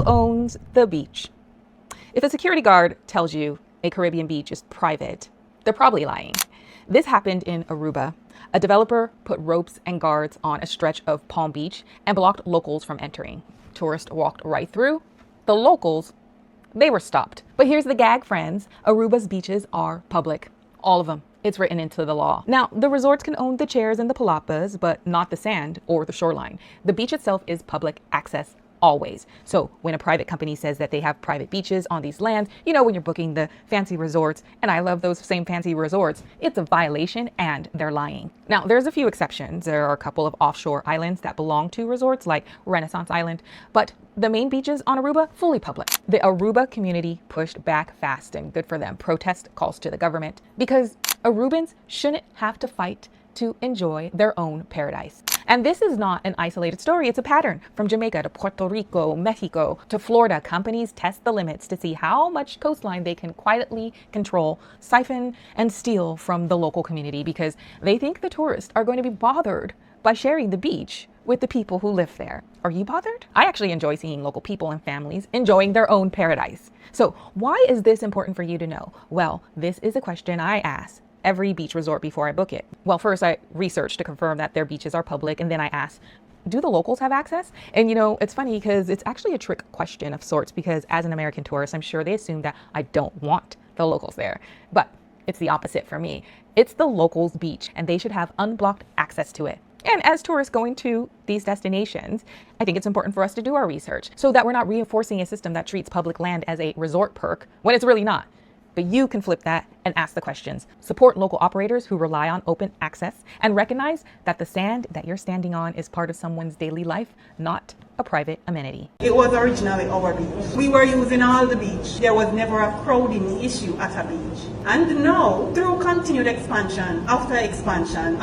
owns the beach? If a security guard tells you a Caribbean beach is private, they're probably lying. This happened in Aruba. A developer put ropes and guards on a stretch of Palm Beach and blocked locals from entering. Tourists walked right through. The locals, they were stopped. But here's the gag, friends. Aruba's beaches are public. All of them. It's written into the law. Now, the resorts can own the chairs and the palapas, but not the sand or the shoreline. The beach itself is public access always. So when a private company says that they have private beaches on these lands, you know, when you're booking the fancy resorts, and I love those same fancy resorts, it's a violation and they're lying. Now, there's a few exceptions. There are a couple of offshore islands that belong to resorts like Renaissance Island, but the main beaches on Aruba, fully public. The Aruba community pushed back fast, and good for them. Protest calls to the government because Arubans shouldn't have to fight to enjoy their own paradise. And this is not an isolated story. It's a pattern. From Jamaica to Puerto Rico, Mexico to Florida, companies test the limits to see how much coastline they can quietly control, siphon, and steal from the local community because they think the tourists are going to be bothered by sharing the beach with the people who live there. Are you bothered? I actually enjoy seeing local people and families enjoying their own paradise. So why is this important for you to know? Well, this is a question I ask every beach resort before I book it. Well, first I research to confirm that their beaches are public, and then I ask, do the locals have access? And you know, it's funny because it's actually a trick question of sorts, because as an American tourist, I'm sure they assume that I don't want the locals there. But it's the opposite for me. It's the locals' beach, and they should have unblocked access to it. And as tourists going to these destinations, I think it's important for us to do our research so that we're not reinforcing a system that treats public land as a resort perk when it's really not. But you can flip that and ask the questions. Support local operators who rely on open access and recognize that the sand that you're standing on is part of someone's daily life, not a private amenity. It was originally our beach. We were using all the beach. There was never a crowding issue at a beach. And now, through continued expansion, after expansion,